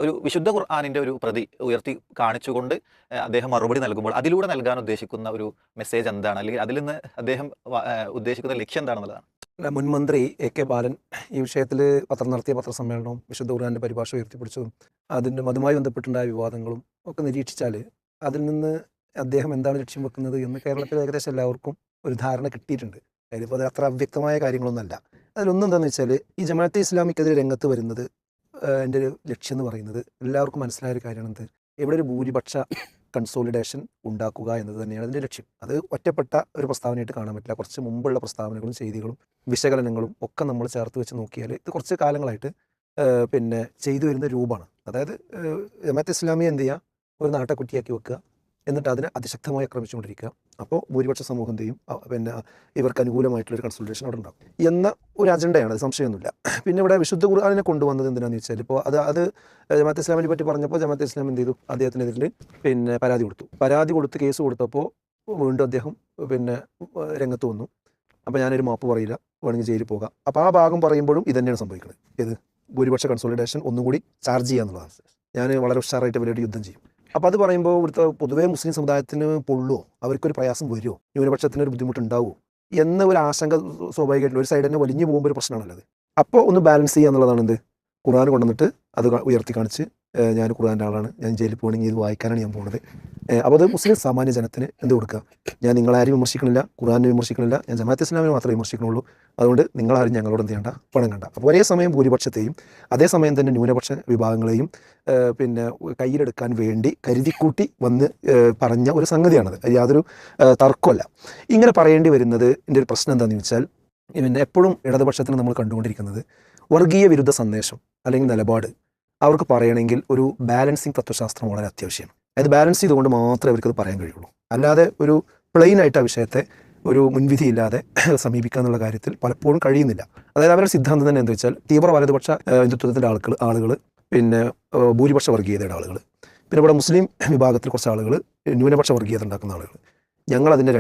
ഒരു വിശുദ്ധ ഖുർആനിൻ്റെ ഒരു പ്രതി ഉയർത്തി കാണിച്ചുകൊണ്ട് അദ്ദേഹം മറുപടി നൽകുമ്പോൾ അതിലൂടെ നൽകാൻ ഉദ്ദേശിക്കുന്ന ഒരു മെസ്സേജ് എന്താണ്, അല്ലെങ്കിൽ അതിൽ നിന്ന് അദ്ദേഹം ഉദ്ദേശിക്കുന്ന ലക്ഷ്യം എന്താണെന്നുള്ളതാണ്. മുൻമന്ത്രി AK ബാലൻ ഈ വിഷയത്തിൽ നടത്തിയ പത്രസമ്മേളനവും വിശുദ്ധ ഖുർആന്റെ പരിഭാഷ ഉയർത്തിപ്പിടിച്ചതും അതുമായി ബന്ധപ്പെട്ടുണ്ടായ വിവാദങ്ങളും ഒക്കെ നിരീക്ഷിച്ചാൽ അതിൽ നിന്ന് അദ്ദേഹം എന്താണ് ലക്ഷ്യം വെക്കുന്നത് എന്ന് കേരളത്തിൽ ഏകദേശം എല്ലാവർക്കും ഒരു ധാരണ കിട്ടിയിട്ടുണ്ട്. അതിലിപ്പോൾ അത് അത്ര അവ്യക്തമായ കാര്യങ്ങളൊന്നുമല്ല. അതിലൊന്നെന്താണെന്ന് വെച്ചാൽ ഈ ജമാഅത്തെ ഇസ്ലാമിക്കെതിരെ രംഗത്ത് വരുന്നത് എൻ്റെ ഒരു ലക്ഷ്യം എന്ന് പറയുന്നത് എല്ലാവർക്കും മനസ്സിലായ ഒരു കാര്യമാണെന്ത്, ഇവിടെ ഒരു ഭൂരിപക്ഷ കൺസോളിഡേഷൻ ഉണ്ടാക്കുക എന്നത് തന്നെയാണ് അതിൻ്റെ ലക്ഷ്യം. അത് ഒറ്റപ്പെട്ട ഒരു പ്രസ്താവനയായിട്ട് കാണാൻ പറ്റില്ല. കുറച്ച് മുമ്പുള്ള പ്രസ്താവനകളും ചെയ്തികളും വിശകലനങ്ങളും ഒക്കെ നമ്മൾ ചേർത്ത് വെച്ച് നോക്കിയാൽ ഇത് കുറച്ച് കാലങ്ങളായിട്ട് ചെയ്തു വരുന്ന രൂപമാണ്. അതായത് ജമാഅത്തെ ഇസ്ലാമി എന്ത് ചെയ്യുക, ഒരു നാട്ടക്കുറ്റിയാക്കി വെക്കുക, എന്നിട്ട് അതിനെ അതിശക്തമായി ആക്രമിച്ചുകൊണ്ടിരിക്കുക. അപ്പോൾ ഭൂരിപക്ഷ സമൂഹം എന്ത് ചെയ്യും, ഇവർക്ക് അനുകൂലമായിട്ടുള്ളൊരു കൺസൾട്ടേഷൻ അവിടെ ഉണ്ടാകും എന്ന ഒരു അജണ്ടയാണ്, അത് സംശയമൊന്നുമില്ല. പിന്നെ ഇവിടെ വിശുദ്ധ ഖുർആനിനെ കൊണ്ടുവന്നത് എന്തിനാണെന്ന് വെച്ചാൽ, ഇപ്പോൾ അത് ജമാഅത്തെ ഇസ്ലാമിനെ പറ്റി പറഞ്ഞപ്പോൾ ജമാഅത്തെ ഇസ്ലാം എന്ത് ചെയ്തു, അദ്ദേഹത്തിനെതിരെ പരാതി കൊടുത്ത് കേസ് കൊടുത്തപ്പോൾ വീണ്ടും അദ്ദേഹം രംഗത്ത് വന്നു. അപ്പോൾ ഞാനൊരു മാപ്പ് പറയില്ല, വേണമെങ്കിൽ ജയിലിൽ പോകാം. അപ്പോൾ ആ ഭാഗം പറയുമ്പോഴും ഇതന്നെയാണ് സംഭവിക്കുന്നത്. ഏത് ഭൂരിപക്ഷ കൺസോളിഡേഷൻ ഒന്നുകൂടി ചാർജ് ചെയ്യുക എന്നുള്ളതാണ്. ഞാൻ വളരെ ഉഷാറായിട്ട് ഇവരോട് യുദ്ധം ചെയ്യും. അപ്പോൾ അത് പറയുമ്പോൾ ഇവിടുത്തെ പൊതുവേ മുസ്ലിം സമുദായത്തിന് പൊള്ളുമോ, അവർക്കൊരു പ്രയാസം വരുമോ, ന്യൂനപക്ഷത്തിനൊരു ബുദ്ധിമുട്ടുണ്ടാവുമോ എന്ന ഒരു ആശങ്ക സ്വാഭാവികമായിട്ടുള്ള ഒരു സൈഡ് തന്നെ വലിഞ്ഞു പോകുമ്പോൾ ഒരു പ്രശ്നമാണല്ലോ. അപ്പോൾ ഒന്ന് ബാലൻസ് ചെയ്യുക എന്നുള്ളതാണ് എന്ത്, ഖുർആൻ കൊണ്ടുവന്നിട്ട് അത് ഉയർത്തി കാണിച്ച് ഞാൻ ഖുർആൻ്റെ ആളാണ്, ഞാൻ ജയിലിൽ പോകണമെങ്കിൽ ഇത് വായിക്കാനാണ് ഞാൻ പോകുന്നത്. അപ്പോൾ അത് മുസ്ലിം സാമാന്യ ജനത്തിന് എന്ത് കൊടുക്കുക, ഞാൻ നിങ്ങളാരും വിമർശിക്കണില്ല, ഖുർആനെ വിമർശിക്കണില്ല, ഞാൻ ജമാഅത്തെ ഇസ്ലാമിനെ മാത്രമേ വിമർശിക്കണുള്ളൂ, അതുകൊണ്ട് നിങ്ങളാരും ഞങ്ങളോട് എന്ത് ചെയ്യേണ്ട, പണം കണ്ട. അപ്പോൾ ഒരേ സമയം ഭൂരിപക്ഷത്തെയും അതേസമയം തന്നെ ന്യൂനപക്ഷ വിഭാഗങ്ങളെയും കയ്യിലെടുക്കാൻ വേണ്ടി കരുതിക്കൂട്ടി വന്ന് പറഞ്ഞ ഒരു സംഗതിയാണത്. യാതൊരു തർക്കമല്ല. ഇങ്ങനെ പറയേണ്ടി വരുന്നത് എൻ്റെ ഒരു പ്രശ്നം എന്താണെന്ന് വെച്ചാൽ, എപ്പോഴും ഇടതുപക്ഷത്തിന് നമ്മൾ കണ്ടുകൊണ്ടിരിക്കുന്നത് വർഗീയ വിരുദ്ധ സന്ദേശം അല്ലെങ്കിൽ നിലപാട് അവർക്ക് പറയണമെങ്കിൽ ഒരു ബാലൻസിങ് തത്വശാസ്ത്രം വളരെ അത്യാവശ്യമാണ്. അത് ബാലൻസ് ചെയ്തുകൊണ്ട് മാത്രമേ അവർക്കത് പറയാൻ കഴിയുള്ളൂ. അല്ലാതെ ഒരു പ്ലെയിൻ ആയിട്ട് ആ വിഷയത്തെ ഒരു മുൻവിധിയില്ലാതെ സമീപിക്കുക എന്നുള്ള കാര്യത്തിൽ പലപ്പോഴും കഴിയുന്നില്ല. അതായത് അവരുടെ സിദ്ധാന്തം തന്നെ എന്താ വെച്ചാൽ, തീവ്ര വലതുപക്ഷ ഹിന്ദുത്വത്തിൻ്റെ ആളുകൾ ഭൂരിപക്ഷ വർഗീയതയുടെ ആളുകൾ, പിന്നെ ഇവിടെ മുസ്ലിം വിഭാഗത്തിൽ കുറച്ച് ആളുകൾ ന്യൂനപക്ഷ വർഗീയത ഉണ്ടാക്കുന്ന ആളുകൾ, ഞങ്ങളതിൻ്റെ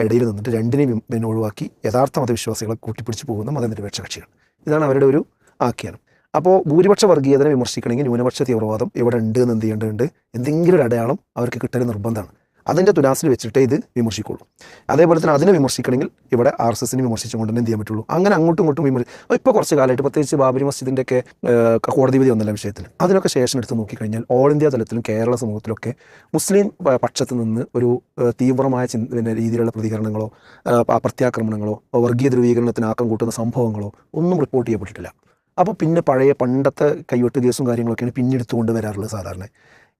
ഇടയിൽ നിന്നിട്ട് രണ്ടിനെയും ഒഴിവാക്കി യഥാർത്ഥ മതവിശ്വാസികളെ കൂട്ടിപ്പിടിച്ച് പോകുന്ന മതനിരപേക്ഷ കക്ഷികൾ. ഇതാണ് അവരുടെ ഒരു ആഖ്യാനം. അപ്പോൾ ഭൂരിപക്ഷ വർഗീയതനെ വിമർശിക്കണമെങ്കിൽ ന്യൂനപക്ഷ തീവ്രവാദം ഇവിടെ ഉണ്ട് എന്ന് എന്ത് ചെയ്യേണ്ടതുണ്ട്, എന്തെങ്കിലും ഒരു അടയാളം അവർക്ക് കിട്ടൽ നിർബന്ധമാണ്. അതിൻ്റെ തുലാസിൽ വെച്ചിട്ടേ ഇത് വിമർശിക്കുള്ളൂ. അതേപോലെ തന്നെ അതിനെ വിമർശിക്കണമെങ്കിൽ ഇവിടെ RSSനെ വിമർശിച്ചുകൊണ്ട് തന്നെ എന്ത് ചെയ്യാൻ പറ്റുള്ളൂ. അങ്ങനെ അങ്ങോട്ടും ഇങ്ങോട്ടും ഇപ്പോൾ കുറച്ച് കാലമായിട്ട് പ്രത്യേകിച്ച് ബാബരി മസ്ജിദിൻ്റെയൊക്കെ കോടതി വിധി വന്നല്ല വിഷയത്തിൽ, അതിനൊക്കെ ശേഷം എടുത്ത് നോക്കിക്കഴിഞ്ഞാൽ ഓൾ ഇന്ത്യ തലത്തിലും കേരള സമൂഹത്തിലൊക്കെ മുസ്ലിം പക്ഷത്ത് നിന്ന് ഒരു തീവ്രമായ രീതിയിലുള്ള പ്രതികരണങ്ങളോ പ്രത്യാക്രമണങ്ങളോ വർഗീയ ധ്രുവീകരണത്തിന് ആക്കം കൂട്ടുന്ന സംഭവങ്ങളോ ഒന്നും റിപ്പോർട്ട് ചെയ്യപ്പെട്ടിട്ടില്ല. അപ്പോൾ പിന്നെ പണ്ടത്തെ കൈവെട്ട് കേസും കാര്യങ്ങളൊക്കെയാണ് പിന്നെടുത്തുകൊണ്ട് വരാറുള്ളത് സാധാരണ.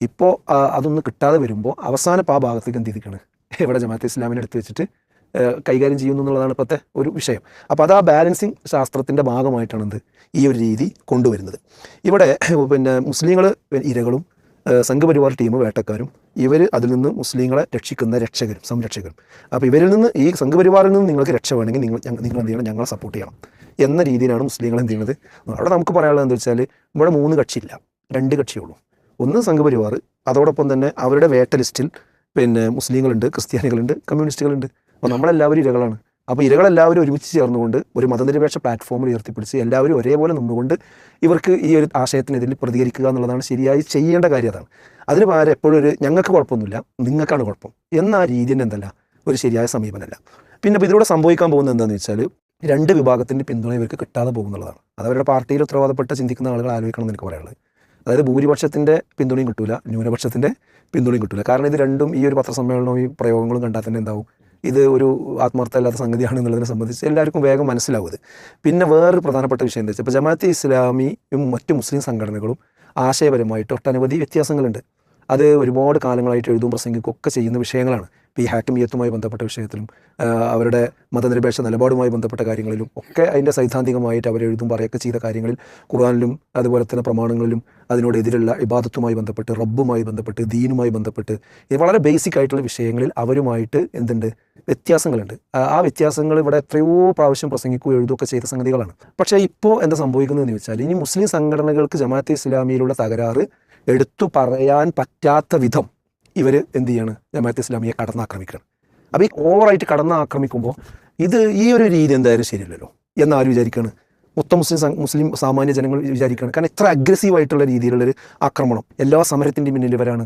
ഇപ്പോൾ അതൊന്നും കിട്ടാതെ വരുമ്പോൾ അവസാനം ആ ഭാഗത്തേക്ക് എന്ത് ചെയ്തിരിക്കുകയാണ്, ഇവിടെ ജമാഅത്തെ ഇസ്ലാമിനെ എടുത്ത് വെച്ചിട്ട് കൈകാര്യം ചെയ്യുന്നു എന്നുള്ളതാണ് ഇപ്പോഴത്തെ ഒരു വിഷയം. അപ്പോൾ അത് ആ ബാലൻസിങ് ശാസ്ത്രത്തിൻ്റെ ഭാഗമായിട്ടാണ് എന്ത് ഈ ഒരു രീതി കൊണ്ടുവരുന്നത്. ഇവിടെ മുസ്ലിങ്ങൾ ഇരകളും സംഘപരിവാർ ടീം വേട്ടക്കാരും, ഇവർ അതിൽ നിന്ന് മുസ്ലിങ്ങളെ രക്ഷിക്കുന്ന സംരക്ഷകരും. അപ്പോൾ ഇവരിൽ നിന്ന്, ഈ സംഘപരിവാറിൽ നിന്ന് നിങ്ങൾക്ക് രക്ഷ വേണമെങ്കിൽ നിങ്ങൾ എന്ത് ചെയ്യണം, ഞങ്ങളെ സപ്പോർട്ട് ചെയ്യണം എന്ന രീതിയിലാണ് മുസ്ലിങ്ങൾ എന്ത് ചെയ്യുന്നത്. അവിടെ നമുക്ക് പറയാനുള്ളത് എന്താ വെച്ചാൽ, ഇവിടെ 3 കക്ഷിയില്ല, 2 കക്ഷിയുള്ളൂ. ഒന്ന് സംഘപരിവാർ, അതോടൊപ്പം തന്നെ അവരുടെ വേട്ട ലിസ്റ്റിൽ മുസ്ലിങ്ങളുണ്ട്, ക്രിസ്ത്യാനികളുണ്ട്, കമ്മ്യൂണിസ്റ്റുകളുണ്ട്. അപ്പോൾ നമ്മളെല്ലാവരും ഇരകളാണ്. അപ്പോൾ ഇരകളെല്ലാവരും ഒരുമിച്ച് ചേർന്നുകൊണ്ട് ഒരു മതനിരപേക്ഷ പ്ലാറ്റ്ഫോമിൽ ഉയർത്തിപ്പിടിച്ച് എല്ലാവരും ഒരേപോലെ നിന്നുകൊണ്ട് ഇവർക്ക് ഈ ഒരു ആശയത്തിനെതിരെ പ്രതികരിക്കുക എന്നുള്ളതാണ് ശരിയായി ചെയ്യേണ്ട കാര്യം. അതാണ്. അതിന് പകരം എപ്പോഴും ഒരു ഞങ്ങൾക്ക് കുഴപ്പമൊന്നുമില്ല, നിങ്ങൾക്കാണ് കുഴപ്പം എന്ന ആ രീതി തന്നെ എന്തല്ല, ഒരു ശരിയായ സമീപനമല്ല. പിന്നെ ഇപ്പോൾ ഇതിലൂടെ സംഭവിക്കാൻ പോകുന്നത് എന്താണെന്ന് വെച്ചാൽ, 2 വിഭാഗത്തിൻ്റെ പിന്തുണ ഇവർക്ക് കിട്ടാതെ പോകുന്നുള്ളതാണ്. അത് അവരുടെ പാർട്ടിയിൽ ഉത്തരവാദപ്പെട്ട ചിന്തിക്കുന്ന ആളുകൾ ആലോചിക്കണം എന്ന് എനിക്ക് പറയാനുള്ളത്. അതായത് ഭൂരിപക്ഷത്തിൻ്റെ പിന്തുണയും കിട്ടൂല, ന്യൂനപക്ഷത്തിൻ്റെ പിന്തുണയും കിട്ടൂല. കാരണം ഇത് രണ്ടും ഈ ഒരു പത്രസമ്മേളനവും ഈ പ്രയോഗങ്ങളും കണ്ടാൽ തന്നെ എന്താവും, ഇത് ഒരു ആത്മാർത്ഥമില്ലാത്ത സംഗതിയാണ് എന്നുള്ളതിനെ സംബന്ധിച്ച് എല്ലാവർക്കും വേഗം മനസ്സിലാവും. പിന്നെ വേറൊരു പ്രധാനപ്പെട്ട വിഷയം എന്താ വെച്ചാൽ, ഇപ്പോൾ ജമാഅത്തെ ഇസ്ലാമിയും മറ്റ് മുസ്ലിം സംഘടനകളും ആശയപരമായിട്ട് ഒട്ടനവധി വ്യത്യാസങ്ങളുണ്ട്. അത് ഒരുപാട് കാലങ്ങളായിട്ട് എഴുതും പ്രസംഗിക്കും ഒക്കെ ചെയ്യുന്ന വിഷയങ്ങളാണ്. ഇപ്പോൾ ഈ ഹാക്കിമിയത്തുമായി ബന്ധപ്പെട്ട വിഷയത്തിലും അവരുടെ മതനിരപേക്ഷ നിലപാടുമായി ബന്ധപ്പെട്ട കാര്യങ്ങളിലും ഒക്കെ അതിൻ്റെ സൈദ്ധാന്തികമായിട്ട് അവരെഴുതും പറയുകയൊക്കെ ചെയ്ത കാര്യങ്ങളിൽ ഖുർആനിലും അതുപോലെ തന്നെ പ്രമാണങ്ങളിലും അതിനോടെതിരുള്ള ഇബാദത്തുമായി ബന്ധപ്പെട്ട്, റബ്ബുമായി ബന്ധപ്പെട്ട്, ദീനുമായി ബന്ധപ്പെട്ട് ഇത് വളരെ ബേസിക് ആയിട്ടുള്ള വിഷയങ്ങളിൽ അവരുമായിട്ട് എന്തുണ്ട്, വ്യത്യാസങ്ങളുണ്ട്. ആ വ്യത്യാസങ്ങൾ ഇവിടെ എത്രയോ പ്രാവശ്യം പ്രസംഗിക്കുകയോ എഴുതുകയൊക്കെ ചെയ്ത സംഗതികളാണ്. പക്ഷേ ഇപ്പോൾ എന്താ സംഭവിക്കുന്നതെന്ന് വെച്ചാൽ, ഇനി മുസ്ലിം സംഘടനകൾക്ക് ജമാഅത്തെ ഇസ്ലാമിയിലുള്ള തകരാറ് എടുത്തു പറയാൻ പറ്റാത്ത വിധം ഇവർ എന്ത് ചെയ്യാണ്, ജമാഅത്തെ ഇസ്ലാമിയെ കടന്നാക്രമിക്കുകയാണ്. അപ്പോൾ ഈ ഓവറായിട്ട് കടന്നാക്രമിക്കുമ്പോൾ ഈ ഒരു രീതി എന്തായാലും ശരിയല്ലല്ലോ എന്നാരും വിചാരിക്കുകയാണ്. മൊത്തം മുസ്ലിം സാമാന്യ ജനങ്ങൾ വിചാരിക്കുകയാണ്. കാരണം ഇത്ര അഗ്രസീവായിട്ടുള്ള രീതിയിലുള്ളൊരു ആക്രമണം എല്ലാ സമരത്തിൻ്റെ പിന്നിൽ ഇവരാണ്.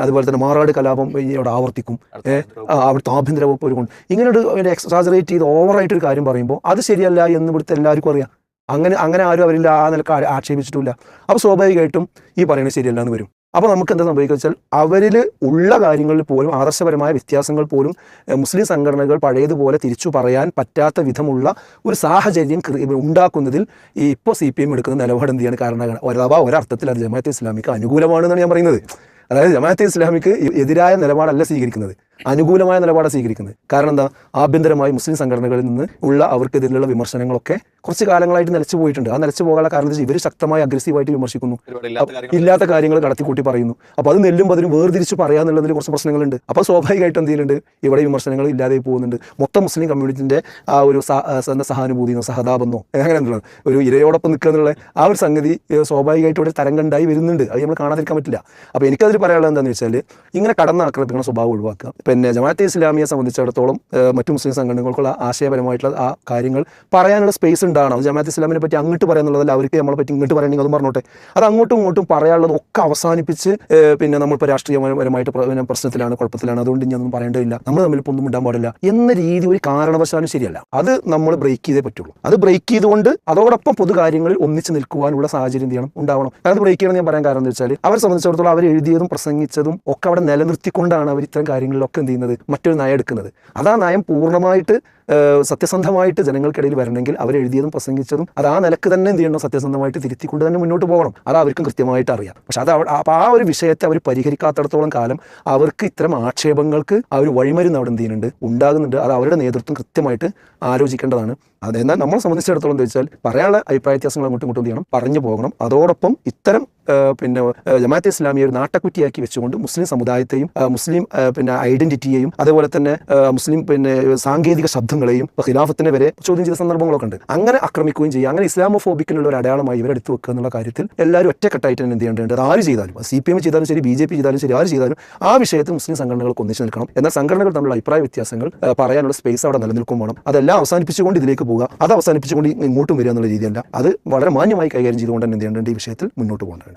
അതുപോലെ തന്നെ മാറാട് കലാപം അവിടെ ആവർത്തിക്കും. അവിടുത്തെ ആഭ്യന്തര വകുപ്പ് ഒരു കൊണ്ട് ഇങ്ങനെ ഒരു എക്സാജറേറ്റ് ചെയ്ത് ഓവറായിട്ടൊരു കാര്യം പറയുമ്പോൾ അത് ശരിയല്ല എന്ന് ഇവിടുത്തെ എല്ലാവർക്കും അറിയാം. അങ്ങനെ ആരും അവരിൽ ആ നിലക്ക് ആക്ഷേപിച്ചിട്ടില്ല. അപ്പോൾ സ്വാഭാവികമായിട്ടും ഈ പറയുന്നത് ശരിയല്ല എന്ന് വരും. അപ്പോൾ നമുക്ക് എന്താ സംഭവിക്കുക വെച്ചാൽ അവരിൽ ഉള്ള കാര്യങ്ങളിൽ പോലും ആദർശപരമായ വ്യത്യാസങ്ങൾ പോലും മുസ്ലിം സംഘടനകൾ പഴയതുപോലെ തിരിച്ചു പറയാൻ പറ്റാത്ത വിധമുള്ള ഒരു സാഹചര്യം ഉണ്ടാക്കുന്നതിൽ ഈ ഇപ്പോൾ CPM എടുക്കുന്ന നിലപാട് എന്ത് ചെയ്യാണ് കാരണമാണ്. അഥവാ ഒരർത്ഥത്തിൽ അത് ജമാഅത്തെ ഇസ്ലാമിക്ക് അനുകൂലമാണെന്നാണ് ഞാൻ പറയുന്നത്. അതായത് ജമാഅത്തെ ഇസ്ലാമിക്ക് എതിരായ നിലപാടല്ല സ്വീകരിക്കുന്നത്, അനുകൂലമായ നിലപാടാണ് സ്വീകരിക്കുന്നത്. കാരണം എന്താ, ആഭ്യന്തരമായി മുസ്ലിം സംഘടനകളിൽ നിന്ന് ഉള്ള അവർക്കെതിരെയുള്ള വിമർശനങ്ങളൊക്കെ കുറച്ച് കാലങ്ങളായിട്ട് നിലച്ചു പോയിട്ടുണ്ട്. ആ നിലച്ചു പോകാനുള്ള കാരണം വെച്ചാൽ ഇവർ ശക്തമായി അഗ്രസീവായിട്ട് വിമർശിക്കുന്നു, ഇല്ലാത്ത കാര്യങ്ങൾ കടത്തിക്കൂട്ടി പറയുന്നു. അപ്പോൾ അത് നെല്ലും പതിനും വേർതിരിച്ച് പറയാന്നുള്ളതിൽ കുറച്ച് പ്രശ്നങ്ങളുണ്ട്. അപ്പോൾ സ്വാഭാവികമായിട്ടും എന്ത് ചെയ്യുന്നുണ്ട്, ഇവിടെ വിമർശനങ്ങൾ ഇല്ലാതെ പോകുന്നുണ്ട്. മൊത്തം മുസ്ലിം കമ്മ്യൂണിറ്റിൻ്റെ ആ ഒരു സഹാനുഭൂതിയോ സഹതാപെന്നോ അങ്ങനെ എന്നുള്ള ഒരു ഇരയോടൊപ്പം നിൽക്കുക എന്നുള്ള ആ ഒരു സംഗതി സ്വാഭാവികമായിട്ട് ഇവിടെ തരംഗണ്ടായി വരുന്നുണ്ട്. അത് നമ്മൾ കാണാതിരിക്കാൻ പറ്റില്ല. അപ്പോൾ എനിക്കതിൽ പറയാനുള്ളത് എന്താണെന്ന് വെച്ചാൽ ഇങ്ങനെ കടന്നാക്രമിക്കുന്ന സ്വഭാവം ഒഴിവാക്കുക. പിന്നെ ജമാഅത്തെ ഇസ്ലാമിയെ സംബന്ധിച്ചിടത്തോളം മറ്റു മുസ്ലിം സംഘടനകൾക്കുള്ള ആശയപരമായിട്ടുള്ള ആ കാര്യങ്ങൾ പറയാനുള്ള സ്പേസ് ഉണ്ടാകണം. ജമാഅത്തെ ഇസ്ലാമിനെ പറ്റി അങ്ങോട്ട് പറയാന്നുള്ളതല്ല, അവർക്ക് നമ്മളെ പറ്റി ഇങ്ങോട്ട് പറയണമെങ്കിൽ അതും പറഞ്ഞോട്ടെ. അത് അങ്ങോട്ടും ഇങ്ങോട്ടും പറയാനുള്ളത് ഒക്കെ അവസാനിപ്പിച്ച് പിന്നെ നമ്മളിപ്പോൾ രാഷ്ട്രീയപരമായിട്ട് പ്രശ്നത്തിലാണ്, കുഴപ്പത്തിലാണ്, അതുകൊണ്ട് ഇനി ഒന്നും പറയേണ്ടതില്ല, നമ്മൾ തമ്മിൽ ഇപ്പോൾ ഒന്നും ഇടാൻ പാടില്ല എന്ന രീതി ഒരു കാരണവശാലും ശരിയല്ല. അത് നമ്മൾ ബ്രേക്ക് ചെയ്തേ പറ്റുള്ളൂ. അത് ബ്രേക്ക് ചെയ്തുകൊണ്ട് അതോടൊപ്പം പൊതുകാര്യങ്ങളിൽ ഒന്നിച്ച് നിൽക്കുവാനുള്ള സാഹചര്യം എന്ത് ചെയ്യണം, ഉണ്ടാവണം. അത് ബ്രേക്ക് ചെയ്യണം ഞാൻ പറയാൻ കാരണം എന്ന് വെച്ചാൽ അവരെ സംബന്ധിച്ചിടത്തോളം അവർ എഴുതിയതും പ്രസംഗിച്ചതും ഒക്കെ അവിടെ നിലനിർത്തിക്കൊണ്ടാണ് അവർ ഇത്തരം കാര്യങ്ങളിലൊക്കെ എന്ത് ചെയ്യുന്നത്, മറ്റൊരു നയം എടുക്കുന്നത്. അത് ആ നയം പൂർണ്ണമായിട്ട് സത്യസന്ധമായിട്ട് ജനങ്ങൾക്കിടയിൽ വരണമെങ്കിൽ അവരെഴുതിയതും പ്രസംഗിച്ചതും അത് ആ നിലക്ക് തന്നെ എന്ത് ചെയ്യണം, സത്യസന്ധമായിട്ട് തിരുത്തിക്കൊണ്ട് തന്നെ മുന്നോട്ട് പോകണം. അത് അവർക്കും കൃത്യമായിട്ട് അറിയാം. പക്ഷെ അത് ആ ഒരു വിഷയത്തെ അവർ പരിഹരിക്കാത്തിടത്തോളം കാലം അവർക്ക് ഇത്തരം ആക്ഷേപങ്ങൾക്ക് ആ ഒരു വഴിമരുന്ന് അവിടെ എന്ത് ചെയ്യുന്നുണ്ട്, ഉണ്ടാകുന്നുണ്ട്. അത് അവരുടെ നേതൃത്വം കൃത്യമായിട്ട് ആലോചിക്കേണ്ടതാണ്. അതെന്നാൽ നമ്മളെ സംബന്ധിച്ചിടത്തോളം എന്താ വെച്ചാൽ പറയാനുള്ള അഭിപ്രായ വ്യത്യാസങ്ങൾ അങ്ങോട്ടും ഇങ്ങോട്ടും ചെയ്യണം, പറഞ്ഞു പോകണം. അതോടൊപ്പം ഇത്തരം പിന്നെ ജമാഅത്തെ ഇസ്ലാമിയെ ഒരു നാട്ടക്കുറ്റിയാക്കി വെച്ചുകൊണ്ട് മുസ്ലിം സമുദായത്തെയും മുസ്ലിം പിന്നെ ഐഡന്റിറ്റിയെയും അതേപോലെ തന്നെ മുസ്ലിം പിന്നെ സാങ്കേതിക ശബ്ദങ്ങളെയും ഖിലാഫത്തിനെ വരെ ചോദ്യം ചെയ്ത സന്ദർഭങ്ങളൊക്കെ ഉണ്ട്. അങ്ങനെ ആക്രമിക്കുകയും ചെയ്യുക, അങ്ങനെ ഇസ്ലാമോഫോബിക്കിനുള്ള ഒരു അടയാളമായി ഇവരെടുത്ത് വെക്കുക എന്നുള്ള കാര്യത്തിൽ എല്ലാവരും ഒറ്റക്കെട്ടായിട്ട് തന്നെ എന്ത് ചെയ്യേണ്ടത്, ആര് ചെയ്താലും CPM ചെയ്താലും ശരി, BJP ചെയ്താലും ശരി, ആര് ചെയ്താലും ആ വിഷയത്തിൽ മുസ്ലിം സംഘടനകൾക്ക് ഒന്നിച്ച് നിൽക്കണം. എന്നാൽ സംഘടനകൾ തമ്മിലുള്ള അഭിപ്രായ വ്യത്യാസങ്ങൾ പറയാനുള്ള സ്പേസ് അവിടെ നിലനിൽക്കും വേണം. അതെല്ലാം അവസാനിപ്പിച്ചുകൊണ്ട് ഇതിലേക്ക് പോകുക, അത് അവസാനിപ്പിച്ചുകൊണ്ട് ഇങ്ങോട്ടും വരിക എന്നുള്ള രീതിയല്ല. അത് വളരെ മാന്യമായി കൈകാര്യം ചെയ്തുകൊണ്ട് തന്നെ എന്ത് ചെയ്യേണ്ടത്, ഈ വിഷയത്തിൽ മുന്നോട്ട് പോകേണ്ടത്.